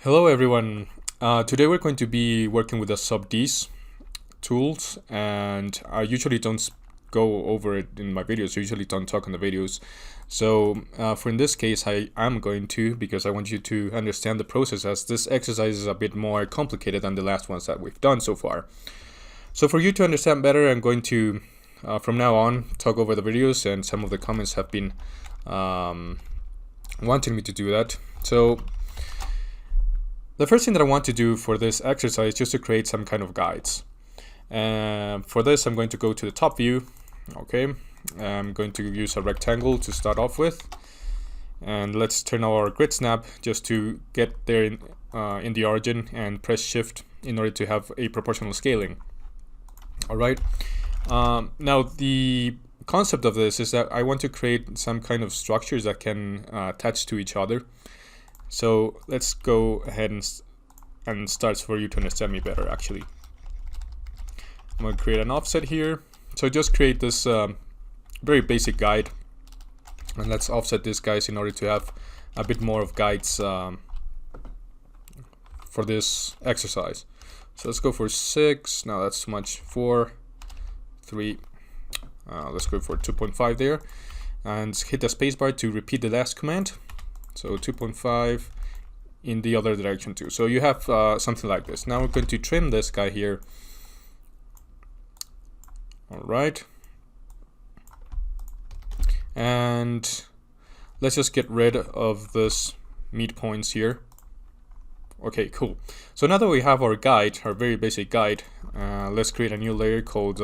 Hello everyone. Today we're going to be working with the SubDS tools, and I usually don't go over it in my videos. I usually don't talk on the videos. So for in this case, I am going to, because I want you to understand the process, as this exercise is a bit more complicated than the last ones that we've done so far. So for you to understand better, I'm going to, from now on, talk over the videos, and some of the comments have been wanting me to do that. So the first thing that I want to do for this exercise is just to create some kind of guides. For this, I'm going to go to the top view. Okay, I'm going to use a rectangle to start off with, and let's turn our grid snap just to get there in the origin, and press shift in order to have a proportional scaling. All right. Now the concept of this is that I want to create some kind of structures that can attach to each other. So let's go ahead and start for you to understand me better. Actually, I'm going to create an offset here. So just create this very basic guide, and let's offset these guys in order to have a bit more of guides for this exercise. So let's go for 6. No, that's too much. 4, 3. Let's go for 2.5 there, and hit the spacebar to repeat the last command. So 2.5 in the other direction too. So you have something like this. Now we're going to trim this guy here. All right. And let's just get rid of this midpoints here. Okay, cool. So now that we have our guide, our very basic guide, let's create a new layer called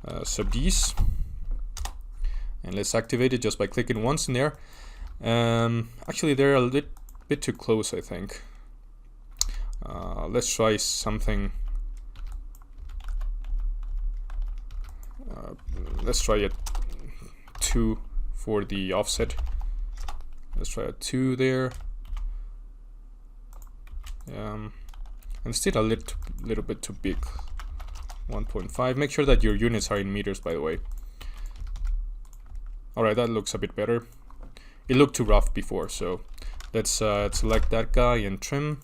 SubDS. And let's activate it just by clicking once in there. Actually, they're a bit too close, I think. Let's try something. Let's try a 2 for the offset. Let's try a 2 there. And still a little bit too big. 1.5. Make sure that your units are in meters, by the way. Alright, that looks a bit better. It looked too rough before, so let's select that guy and trim.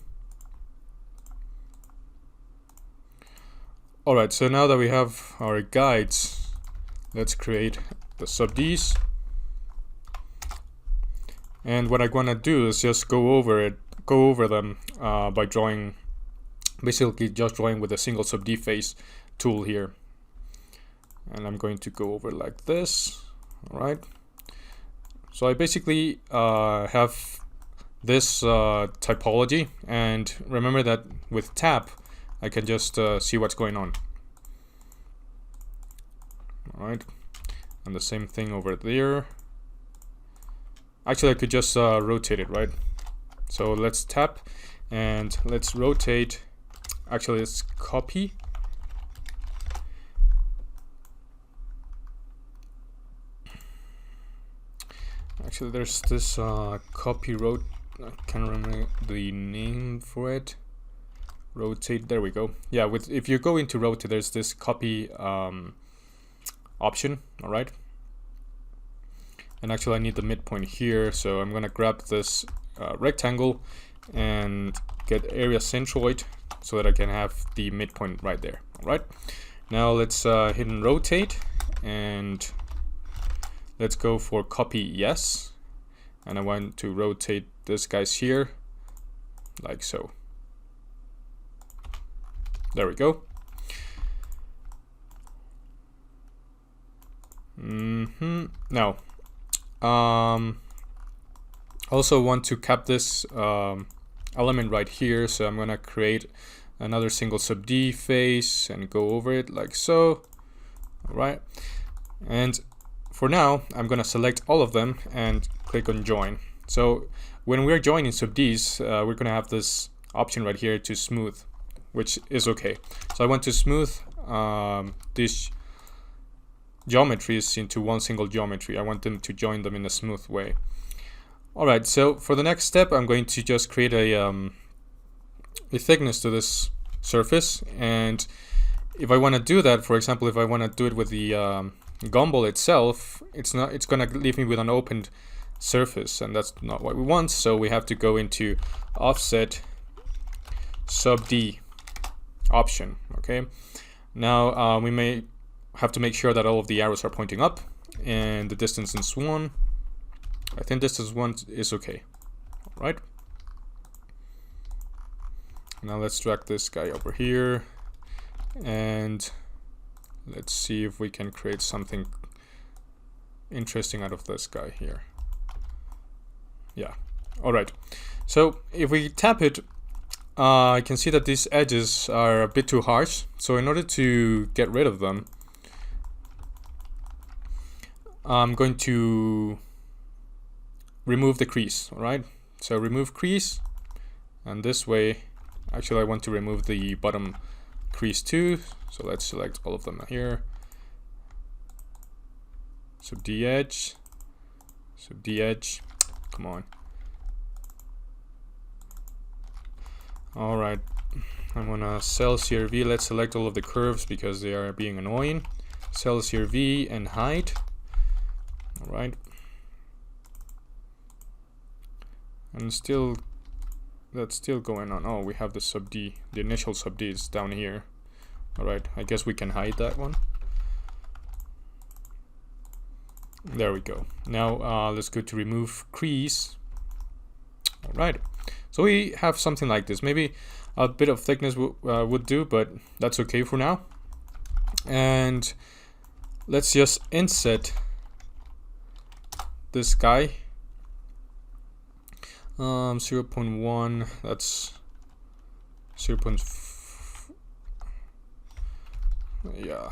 Alright, so now that we have our guides, let's create the SubDS. And what I'm gonna do is just go over them by drawing, basically just drawing with a single SubD face tool here. And I'm going to go over like this. Alright. So I basically have this typology, and remember that with tap I can just see what's going on. Alright, and the same thing over there. Actually, I could just rotate it, right? So let's tap and let's rotate. Actually, let's copy. Actually, there's this copy I can't remember the name for it. Rotate, there we go. Yeah, if you go into rotate, there's this copy option. All right. And actually, I need the midpoint here, so I'm gonna grab this rectangle and get area centroid so that I can have the midpoint right there. All right. Now let's hit and rotate, and let's go for copy yes, and I want to rotate this guys here like so. There we go. Now also want to cap this element right here, so I'm gonna create another single SubD face and go over it like so. All right, and for now, I'm gonna select all of them and click on join. So when we're joining SubDs, we're gonna have this option right here to smooth, which is okay. So I want to smooth these geometries into one single geometry. I want them to join them in a smooth way. All right, so for the next step, I'm going to just create a thickness to this surface. And if I want to do that, for example, if I want to do it with the gumball itself, it's gonna leave me with an opened surface, and that's not what we want. So we have to go into offset SubD option. Okay, now we may have to make sure that all of the arrows are pointing up, and the distance is 1. I think distance 1 is okay. All right. Now let's drag this guy over here, and let's see if we can create something interesting out of this guy here. Yeah. All right. So if we tap it, I can see that these edges are a bit too harsh. So in order to get rid of them, I'm going to remove the crease. All right. So remove crease, and this way, actually I want to remove the bottom crease too. So let's select all of them here. SubD edge, SubD edge. Come on. All right, I'm gonna cell CRV. Let's select all of the curves because they are being annoying. Cell CRV and hide. All right. And still, that's still going on. Oh, we have the SubD, the initial SubD is down here. All right, I guess we can hide that one. There we go. Now let's go to remove crease. All right, so we have something like this. Maybe a bit of thickness would do, but that's okay for now. And let's just inset this guy. 0.1, that's 0. Yeah,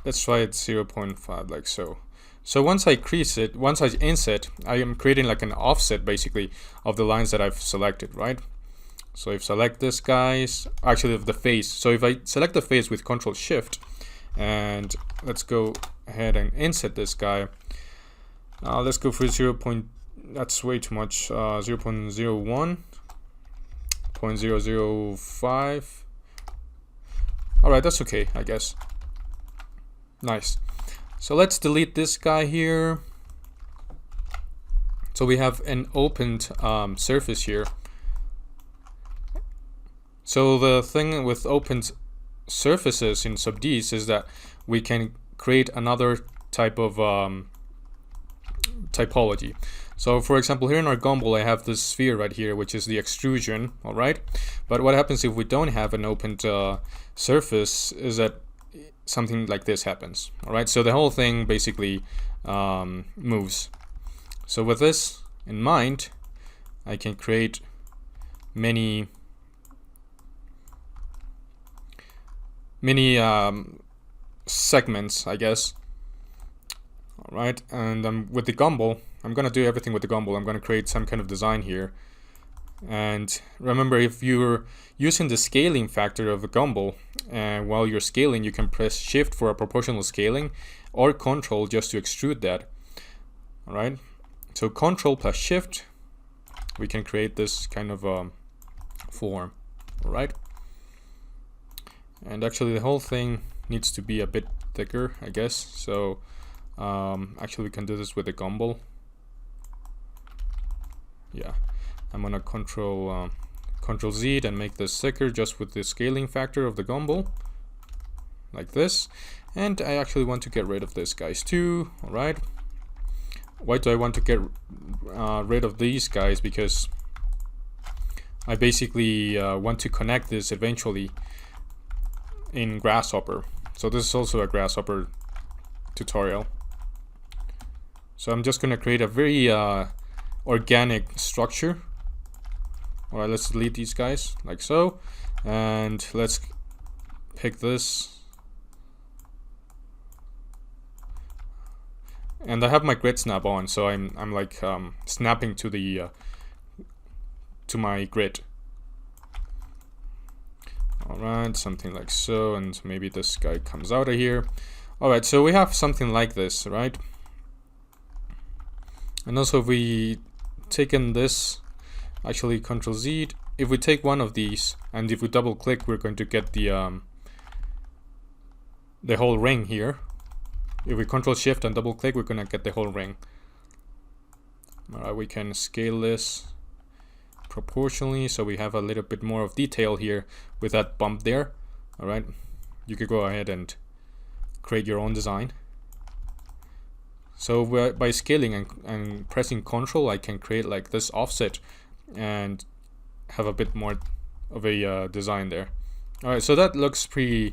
let's try it 0.5, like so. So once I crease it, once I inset, I am creating like an offset basically of the lines that I've selected, right? So if select this guy's, actually of the face. So if I select the face with Control Shift, and let's go ahead and inset this guy. Let's go for 0. That's way too much. 0.01, 0.005. All right, that's okay, I guess. Nice. So let's delete this guy here. So we have an opened surface here. So the thing with opened surfaces in SubDs is that we can create another type of typology. So for example, here in our gumball, I have this sphere right here, which is the extrusion, all right? But what happens if we don't have an opened surface is that something like this happens, all right? So the whole thing basically moves. So with this in mind, I can create many segments, I guess. All right, and with the gumball, I'm gonna do everything with the gumball. I'm gonna create some kind of design here. And remember, if you're using the scaling factor of the gumball, while you're scaling, you can press Shift for a proportional scaling, or Control just to extrude that. All right, so Control plus Shift, we can create this kind of form. All right, and actually the whole thing needs to be a bit thicker, I guess. So actually we can do this with the gumball. Yeah, I'm gonna Control Z and make this thicker just with the scaling factor of the gumball, like this. And I actually want to get rid of this guys too. All right, why do I want to get rid of these guys? Because I basically want to connect this eventually in Grasshopper. So this is also a Grasshopper tutorial. So I'm just gonna create a very organic structure. All right, let's delete these guys like so, and let's pick this. And I have my grid snap on, so I'm like snapping to the to my grid. All right, something like so, and maybe this guy comes out of here. All right, so we have something like this, right? And also if we take in this, actually Control Z, if we take one of these and if we double click, we're going to get the whole ring here. If we Control Shift and double click, we're gonna get the whole ring. All right, we can scale this proportionally, so we have a little bit more of detail here with that bump there. All right, you could go ahead and create your own design. So by scaling and pressing Ctrl, I can create like this offset and have a bit more of a design there. All right, so that looks pretty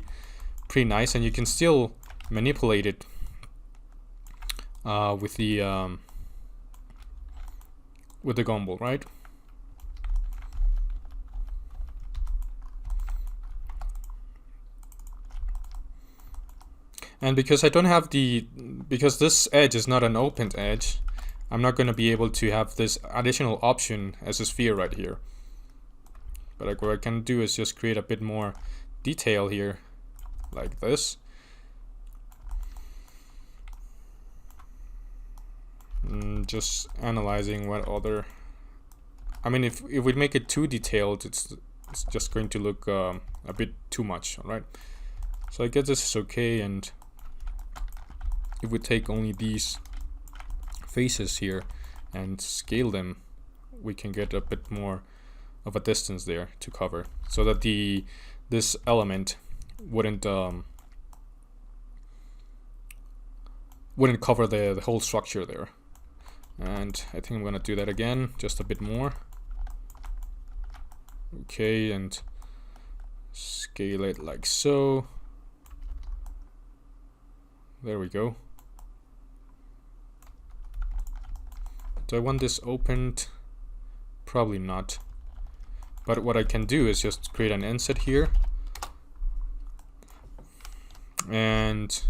nice, and you can still manipulate it with the gumball, right? And because I don't have because this edge is not an opened edge, I'm not going to be able to have this additional option as a sphere right here. But like what I can do is just create a bit more detail here, like this. Just analyzing what other, I mean, if we make it too detailed, it's just going to look a bit too much. All right, so I guess this is okay. And if we take only these faces here and scale them, we can get a bit more of a distance there to cover, so that this element wouldn't cover the whole structure there. And I think I'm gonna do that again, just a bit more. Okay, and scale it like so. There we go. Do I want this opened? Probably not. But what I can do is just create an inset here. And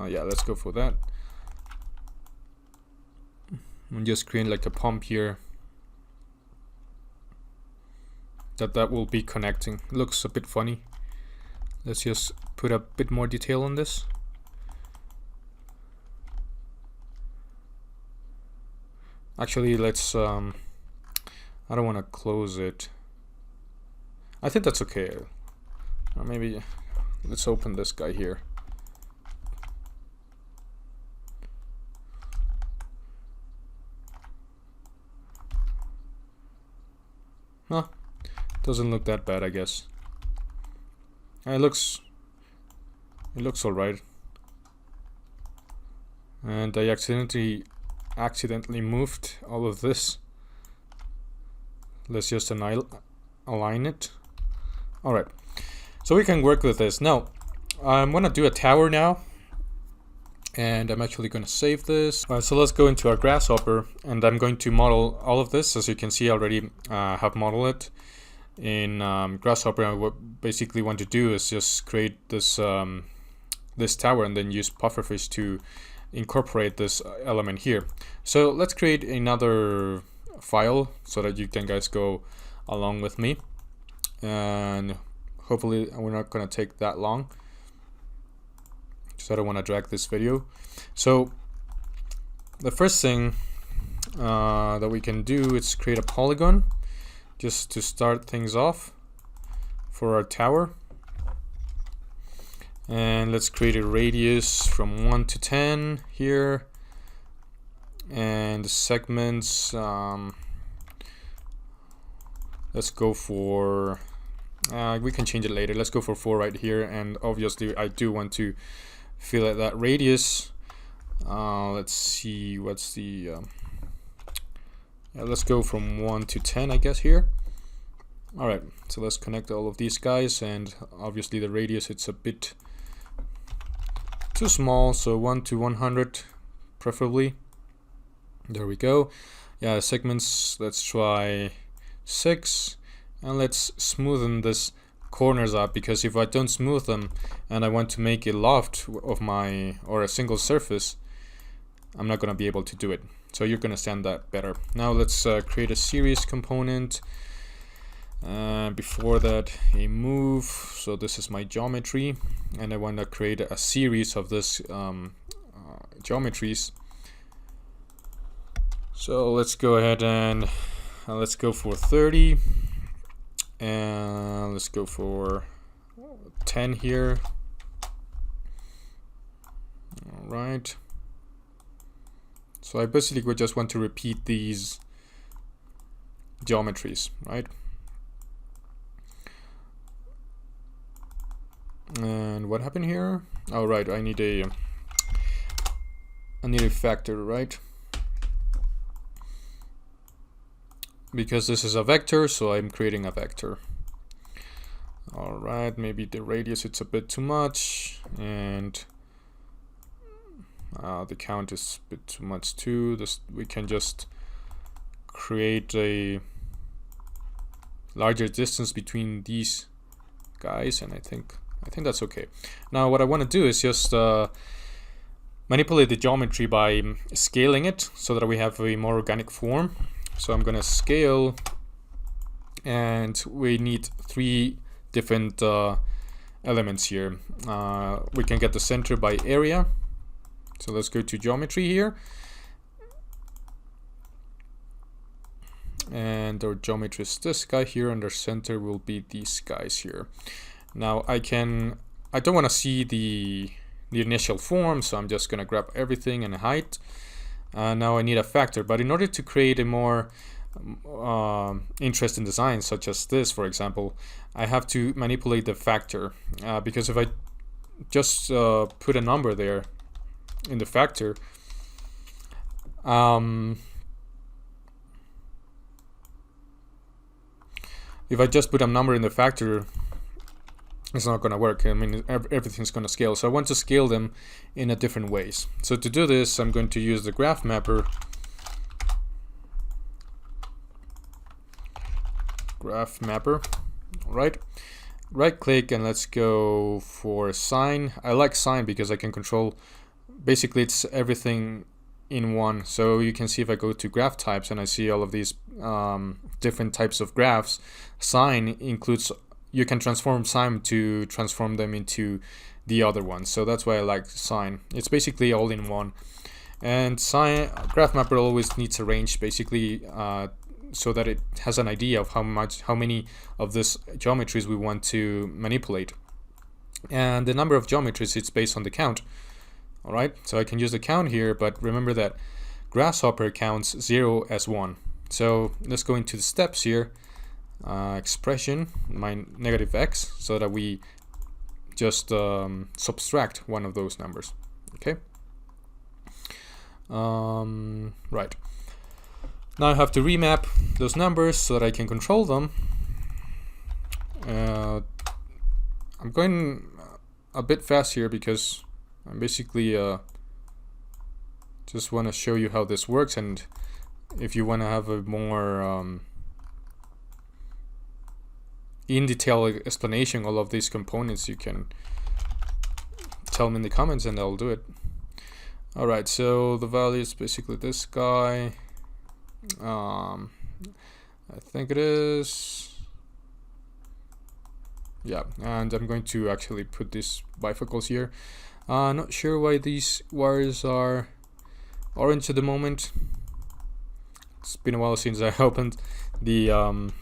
yeah, let's go for that. And just create like a pump here that will be connecting. It looks a bit funny. Let's just put a bit more detail on this. Actually, let's I don't want to close it. I think that's okay. Or maybe let's open this guy here. Huh, doesn't look that bad, I guess. It looks alright. And I accidentally moved all of this. Let's just align it. Alright, so we can work with this. Now, I'm gonna do a tower now. And I'm actually going to save this. So let's go into our Grasshopper, and I'm going to model all of this. As you can see, I already have modeled it in Grasshopper. And what basically want to do is just create this this tower, and then use pufferfish to incorporate this element here. So let's create another file so that you can guys go along with me, and hopefully we're not going to take that long. So I don't want to drag this video. So the first thing that we can do is create a polygon just to start things off for our tower. And let's create a radius from 1 to 10 here. And the segments, let's go for, we can change it later. Let's go for 4 right here. And obviously I do want to fill out that radius. Let's see, what's the yeah, let's go from 1 to 10, I guess, here. Alright, so let's connect all of these guys, and obviously the radius, it's a bit too small, so 1 to 100 preferably. There we go. Yeah, segments, let's try 6, and let's smoothen this corners up, because if I don't smooth them and I want to make a loft of my, or a single surface, I'm not going to be able to do it. So you're going to stand that better. Now let's create a series component. Before that, a move. So this is my geometry, and I want to create a series of this geometries. So let's go ahead and let's go for 30. And let's go for 10 here. All right. So I basically would just want to repeat these geometries, right? And what happened here? Oh, right, I need a factor, right? Because this is a vector, so I'm creating a vector. All right, maybe the radius, it's a bit too much, and the count is a bit too much too. We can just create a larger distance between these guys, and I think that's okay. Now what I want to do is just manipulate the geometry by scaling it so that we have a more organic form. So I'm gonna scale, and we need 3 different elements here. We can get the center by area. So let's go to geometry here. And our geometry is this guy here, and our center will be these guys here. Now I don't want to see the initial form, so I'm just gonna grab everything and height. Now I need a factor, but in order to create a more interesting design, such as this, for example, I have to manipulate the factor, because if I just put a number there in the factor, if I just put a number in the factor, it's not going to work. I mean, everything's going to scale. So I want to scale them in a different ways. So to do this, I'm going to use the graph mapper. Graph mapper. All right. Right click and let's go for sign. I like sign because I can control, basically it's everything in one. So you can see if I go to graph types and I see all of these different types of graphs. Sign includes, you can transform sign to transform them into the other ones. So that's why I like sign. It's basically all in one. And sign graph mapper always needs a range, basically, so that it has an idea of how many of this geometries we want to manipulate. And the number of geometries, it's based on the count. All right, so I can use the count here, but remember that Grasshopper counts 0 as 1. So let's go into the steps here. Expression, negative x, so that we just subtract one of those numbers. Okay. Right. Now I have to remap those numbers so that I can control them. I'm going a bit fast here because I'm basically just want to show you how this works, and if you want to have a more in detail explanation all of these components, you can tell me in the comments and I'll do it. Alright, so the value is basically this guy. I think it is, yeah, and I'm going to actually put these bifocals here. Not sure why these wires are orange at the moment. It's been a while since I opened the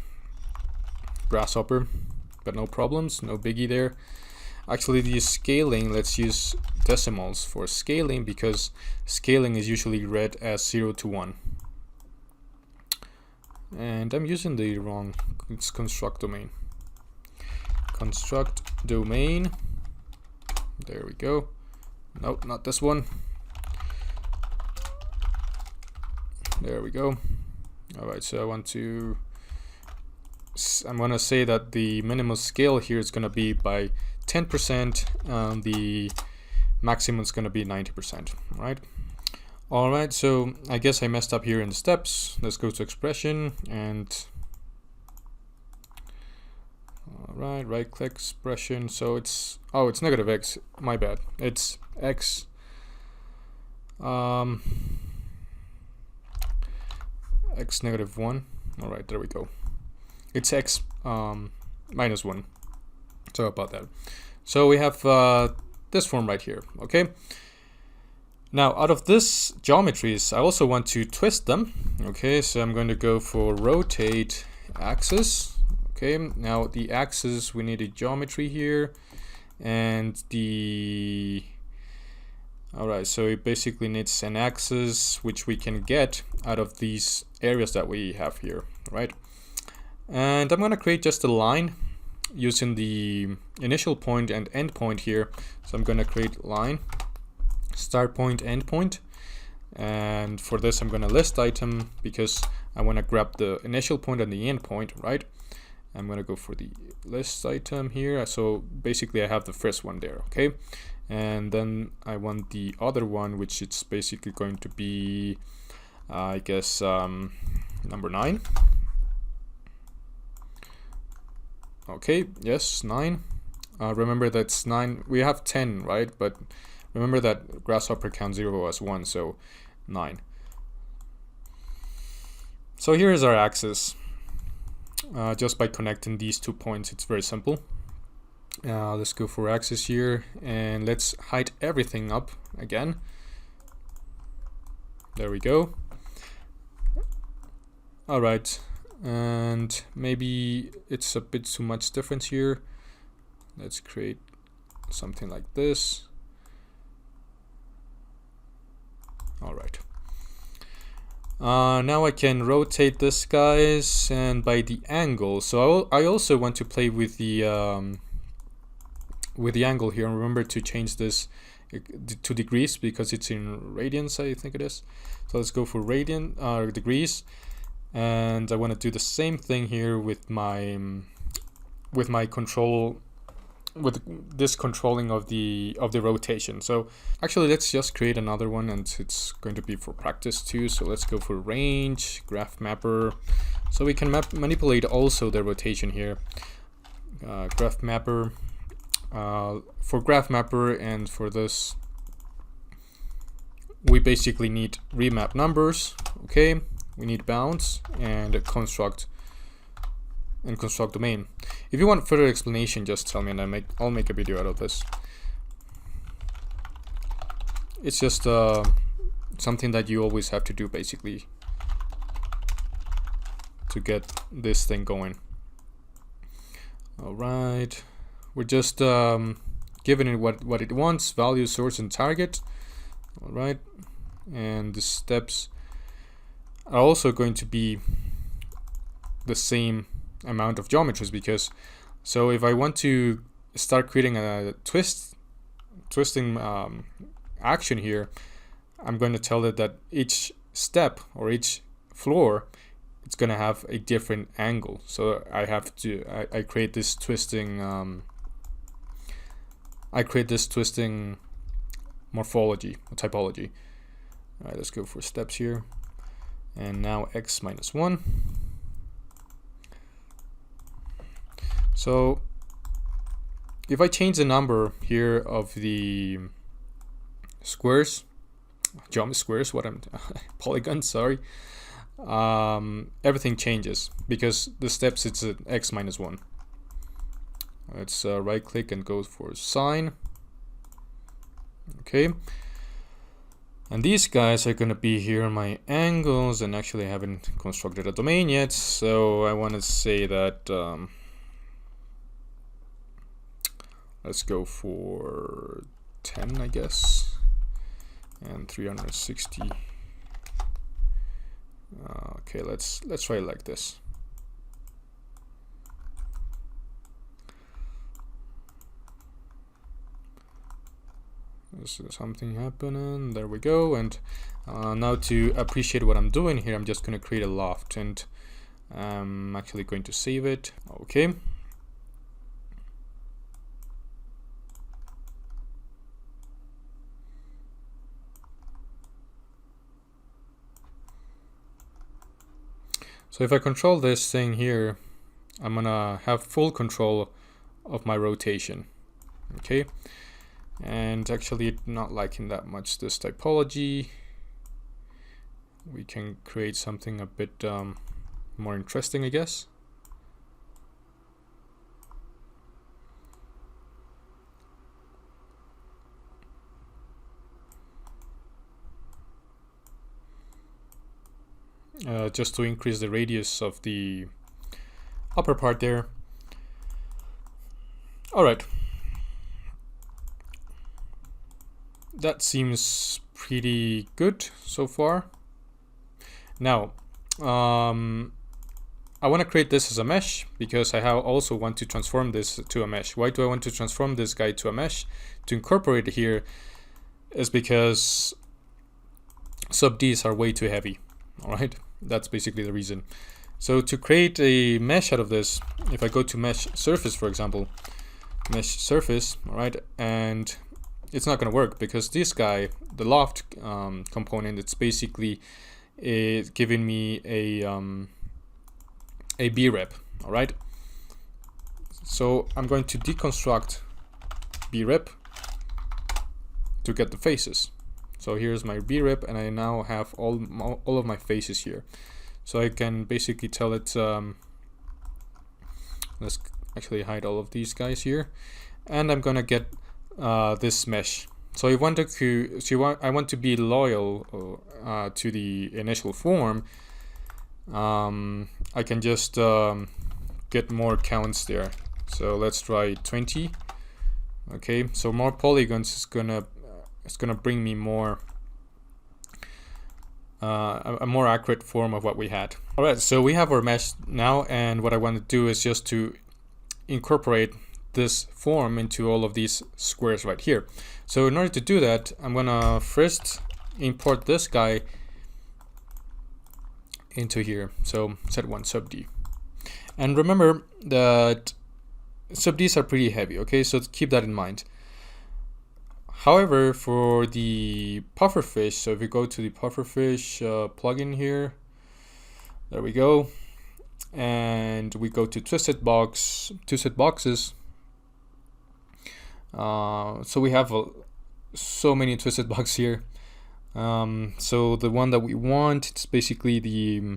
Grasshopper, but no problems, no biggie there. Actually, the scaling, let's use decimals for scaling, because scaling is usually read as 0 to 1. And I'm using the wrong, it's construct domain. Construct domain. There we go. Nope, not this one. There we go. Alright, so I'm gonna say that the minimum scale here is gonna be by 10%, the maximum is gonna be 90%, right? Alright, so I guess I messed up here in the steps. Let's go to expression and alright, right click expression. So it's negative x, my bad. It's x x negative 1. Alright, there we go. It's x minus 1. Sorry about that. So we have this form right here, okay? Now, out of this geometries, I also want to twist them. Okay, so I'm going to go for rotate axis. Okay, now the axis, we need a geometry here, and alright, so it basically needs an axis which we can get out of these areas that we have here, right? And I'm going to create just a line using the initial point and end point here. So I'm going to create line, start point, end point. And for this, I'm going to list item because I want to grab the initial point and the end point, right? I'm going to go for the list item here. So basically I have the first one there, okay? And then I want the other one, which it's basically going to be, I guess, number 9. Okay, yes, 9. Remember that's 9. We have 10, right? But remember that Grasshopper counts 0 as 1, so 9. So here is our axis. Just by connecting these 2 points, it's very simple. Let's go for axis here, and let's height everything up again. There we go. All right, and maybe it's a bit too much difference here. Let's create something like this. All right. Now I can rotate this, guys, and by the angle. So I also want to play with the angle here. And remember to change this to degrees because it's in radians, I think it is. So let's go for degrees, and I want to do the same thing here with my control, with this controlling of the rotation. So actually let's just create another one, and it's going to be for practice too. So let's go for range, graph mapper, so we can manipulate also the rotation here. Graph mapper, for graph mapper, and for this we basically need remap numbers. Okay, we need bounds and construct domain. If you want further explanation, just tell me and I'll make a video out of this. It's just something that you always have to do basically to get this thing going. All right, we're just giving it what it wants: value, source, and target. All right, and the steps are also going to be the same amount of geometries, because so if I want to start creating a twisting action here, I'm going to tell it that each step or each floor, it's going to have a different angle. So I have to I create this twisting morphology, typology. All right, let's go for steps here, and now x minus 1. So if I change the number here of the squares, polygons, sorry, everything changes because the steps, it's at x minus 1. Let's right click and go for sign. Okay, and these guys are gonna be here in my angles, and actually I haven't constructed a domain yet, so I want to say that let's go for 10, I guess, and 360. Okay, let's try it like this. This is something happening. There we go. And now to appreciate what I'm doing here, I'm just going to create a loft, and I'm actually going to save it. Okay. So if I control this thing here, I'm gonna have full control of my rotation. Okay, and actually not liking that much this typology. We can create something a bit more interesting, I guess. Just to increase the radius of the upper part there. All right, that seems pretty good so far. Now I want to create this as a mesh because I also want to transform this to a mesh. Why do I want to transform this guy to a mesh? To incorporate it here is because SubDs are way too heavy. All right, that's basically the reason. So to create a mesh out of this, if I go to mesh surface, for example, mesh surface, all right, and it's not going to work because this guy, the Loft component, it's basically giving me a brep, all right. So I'm going to deconstruct brep to get the faces. So here's my brep, and I now have all of my faces here. So I can basically tell it. Let's actually hide all of these guys here, and I'm gonna get this mesh. So I want to be loyal to the initial form. I can just get more counts there. So let's try 20. Okay, so more polygons is gonna bring me more a more accurate form of what we had. All right, so we have our mesh now, and what I want to do is just to incorporate this form into all of these squares right here. So in order to do that, I'm gonna first import this guy into here. So set1 subd, and remember that subds are pretty heavy. Okay, so keep that in mind. However, for the pufferfish, so if we go to the pufferfish plugin here, there we go, and we go to twisted boxes. So we have so many twisted boxes here. So the one that we want, it's basically the.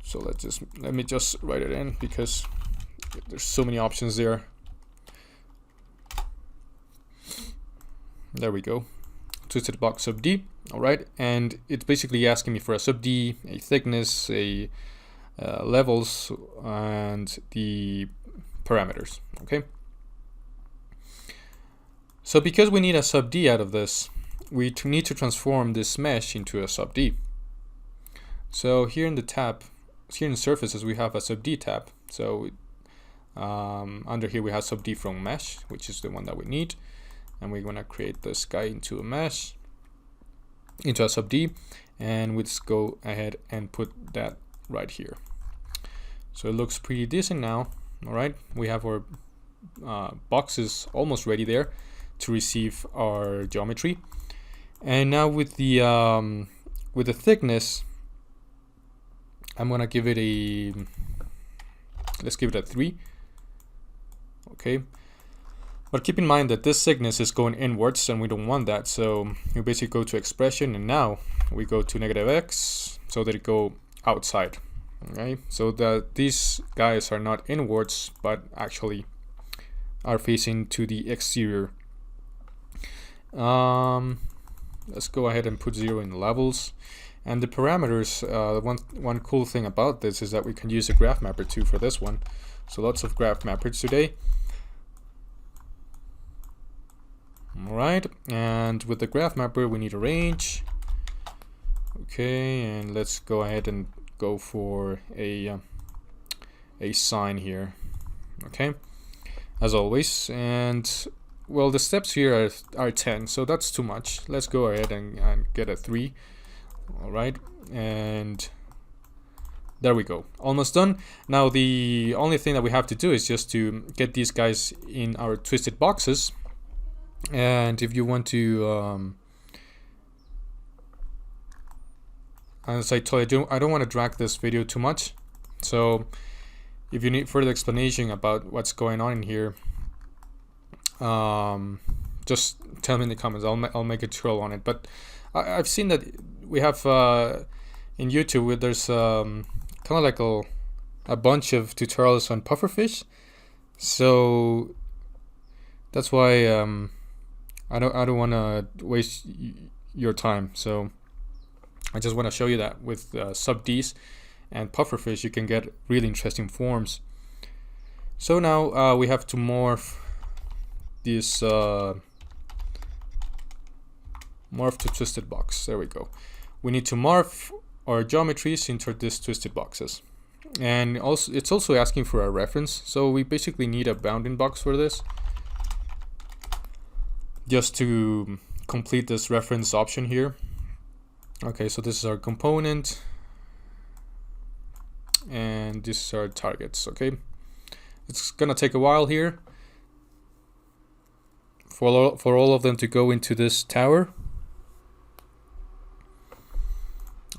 So let me just write it in because there's so many options there. There we go, twisted box subd. All right, and it's basically asking me for a subd, a thickness, a levels, and the parameters. Okay. So because we need a subd out of this, we need to transform this mesh into a subd. So here in the tab, here in surfaces, we have a subd tab. So under here we have subd from mesh, which is the one that we need. And we're gonna create this guy into a mesh, into a subd, and we'll just go ahead and put that right here. So it looks pretty decent now. All right, we have our boxes almost ready there to receive our geometry. And now with the thickness, I'm gonna give it let's give it a 3. Okay. But keep in mind that this thickness is going inwards and we don't want that. So you basically go to expression, and now we go to -x so that it go outside. Okay, so that these guys are not inwards but actually are facing to the exterior. Let's go ahead and put 0 in the levels. And the parameters, one cool thing about this is that we can use a graph mapper too for this one. So lots of graph mappers today. Alright, and with the graph mapper we need a range. Okay, and let's go ahead and go for a sign here. Okay, as always. And well, the steps here are 10, so that's too much. Let's go ahead and get a 3. Alright, and there we go, almost done. Now the only thing that we have to do is just to get these guys in our twisted boxes. And if you want to, as I told you, I don't want to drag this video too much. So if you need further explanation about what's going on in here, just tell me in the comments. I'll make a tutorial on it. But I've seen that we have in YouTube where there's kind of like a bunch of tutorials on pufferfish. So that's why I don't want to waste your time. So I just want to show you that with subds and pufferfish you can get really interesting forms. So now we have to morph this morph to twisted box. There we go. We need to morph our geometries into these twisted boxes. And also it's also asking for a reference, so we basically need a bounding box for this, just to complete this reference option here. Okay, so this is our component, and this is our targets. Okay, it's gonna take a while here for all of them to go into this tower.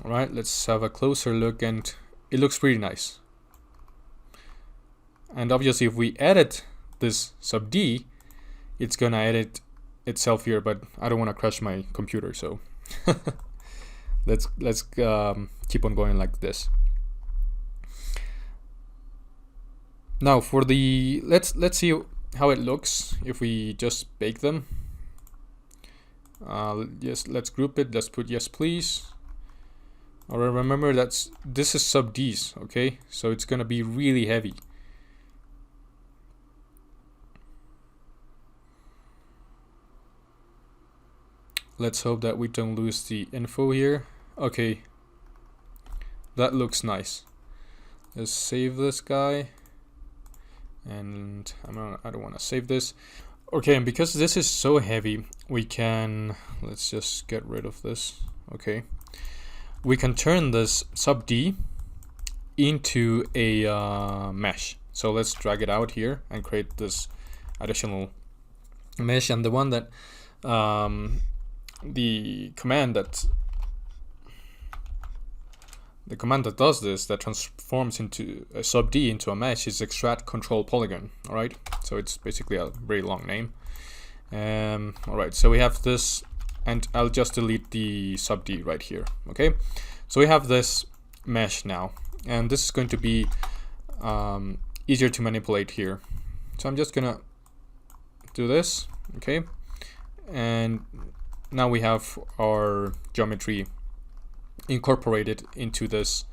All right, let's have a closer look, and it looks pretty nice. And obviously if we edit this sub D, it's gonna edit itself here, but I don't want to crash my computer, so let's keep on going like this. Now for the let's see how it looks if we just bake them. Yes, let's group it. Let's put yes please. Alright, remember this is sub D's, okay? So it's gonna be really heavy. Let's hope that we don't lose the info here. Okay, that looks nice. Let's save this guy, and I don't want to save this. Okay, and because this is so heavy, we can, let's just get rid of this. Okay, we can turn this sub D into a mesh. So let's drag it out here and create this additional mesh. And the one that the command that does this, that transforms into a sub D into a mesh, is extract control polygon. All right, so it's basically a very long name. All right, so we have this, and I'll just delete the sub D right here. Okay, so we have this mesh now, and this is going to be easier to manipulate here. So I'm just gonna do this. Okay, and now we have our geometry incorporated into this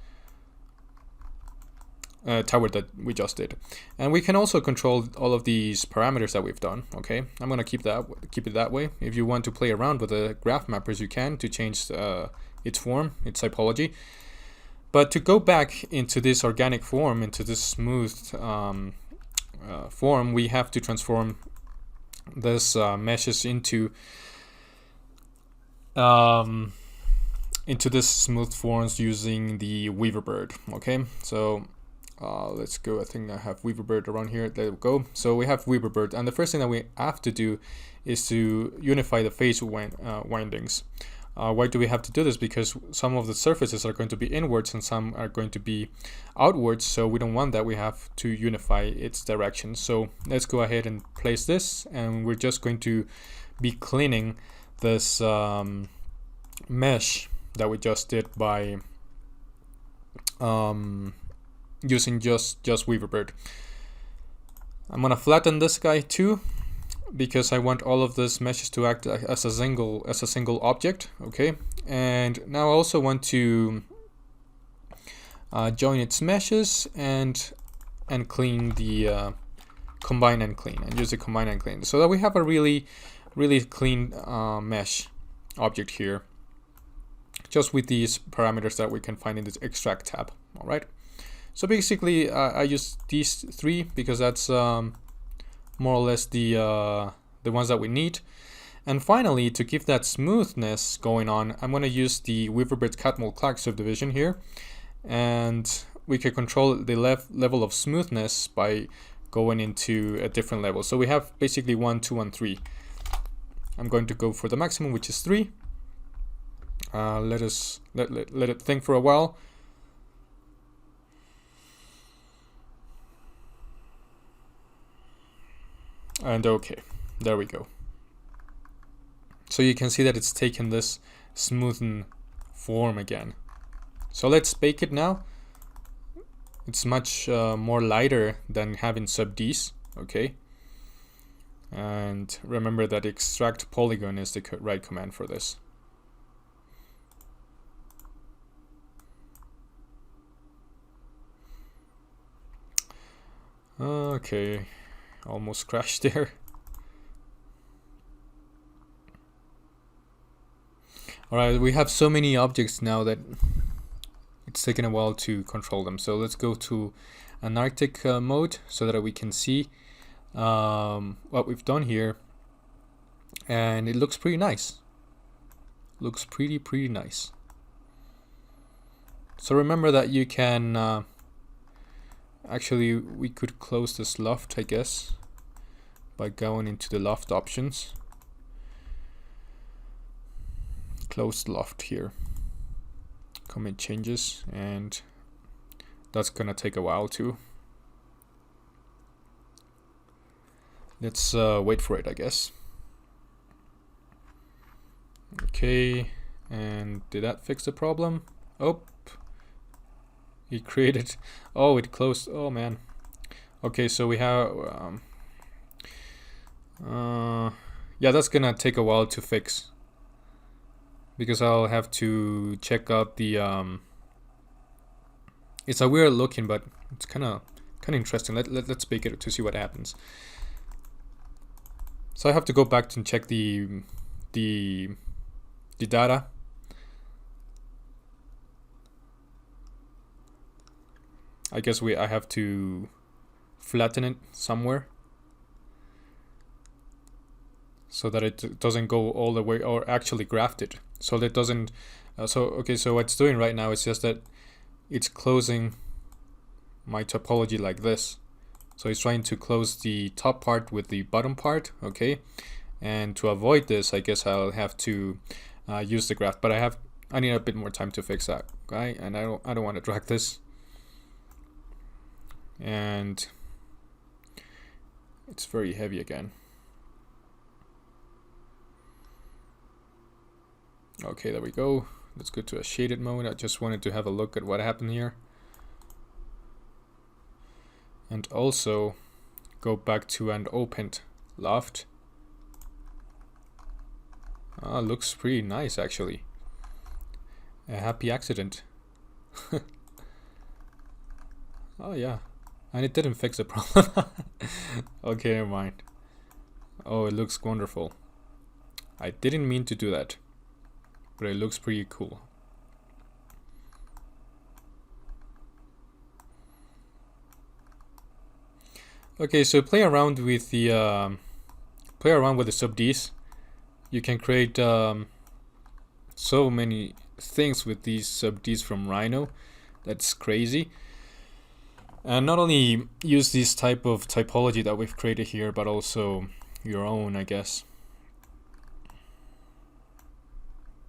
tower that we just did. And we can also control all of these parameters that we've done. Okay, I'm gonna keep it that way. If you want to play around with the graph mappers, you can, to change its form, its typology. But to go back into this organic form, into this smooth form, we have to transform this meshes into this smooth forms using the Weaverbird. Okay, so let's go. I think I have Weaverbird around here. There we go. So we have Weaverbird, and the first thing that we have to do is to unify the phase windings. Why do we have to do this? Because some of the surfaces are going to be inwards and some are going to be outwards, so we don't want that. We have to unify its direction. So let's go ahead and place this, and we're just going to be cleaning this mesh that we just did by using just Weaverbird. I'm gonna flatten this guy too, because I want all of these meshes to act as a single object. Okay, and now I also want to join its meshes and clean the combine and clean, and use the combine and clean, so that we have a really clean mesh object here, just with these parameters that we can find in this extract tab. All right, so basically I use these three because that's more or less the ones that we need. And finally, to give that smoothness going on, I'm going to use the Weaverbird Catmull Clark subdivision here, and we can control the level of smoothness by going into a different level. So we have basically 1, 2, and 3. I'm going to go for the maximum, which is 3. Let it think for a while. And okay, there we go. So you can see that it's taken this smoothen form again. So let's bake it now. It's much more lighter than having sub D's. Okay, and remember that extract polygon is the right command for this. Okay, almost crashed there. Alright, we have so many objects now that it's taking a while to control them. So let's go to anarchic mode so that we can see what we've done here, and it looks pretty nice. Looks pretty nice. So remember that you can actually, we could close this Loft, I guess, by going into the Loft options. Close Loft here, commit changes, and that's gonna take a while too. Let's wait for it, I guess. Okay, and did that fix the problem? Oh, it created, oh, it closed, oh man. Okay, so we have yeah, that's gonna take a while to fix, because I'll have to check out the it's a weird looking, but it's kind of interesting. Let's bake it to see what happens. So I have to go back and check the data. I guess I have to flatten it somewhere so that it doesn't go all the way, or actually graft it so that it doesn't okay, so what it's doing right now is just that it's closing my topology like this. So it's trying to close the top part with the bottom part, okay? And to avoid this, I guess I'll have to use the graft, but I need a bit more time to fix that, right? And I don't want to drag this. And it's very heavy again. Okay, there we go. Let's go to a shaded mode. I just wanted to have a look at what happened here. And also go back to an opened Loft. Looks pretty nice actually. A happy accident. Oh yeah, and it didn't fix the problem. Okay, never mind. Oh, it looks wonderful. I didn't mean to do that, but it looks pretty cool. Okay, so play around with the SubDs. You can create so many things with these SubDs from Rhino. That's crazy. And not only use this type of typology that we've created here, but also your own, I guess.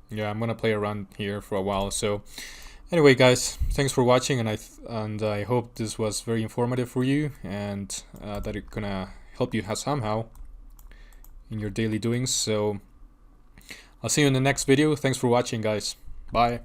Yeah, I'm gonna play around here for a while. So anyway, guys, thanks for watching, and I hope this was very informative for you, and that it's gonna help you somehow in your daily doings. So I'll see you in the next video. Thanks for watching, guys. Bye.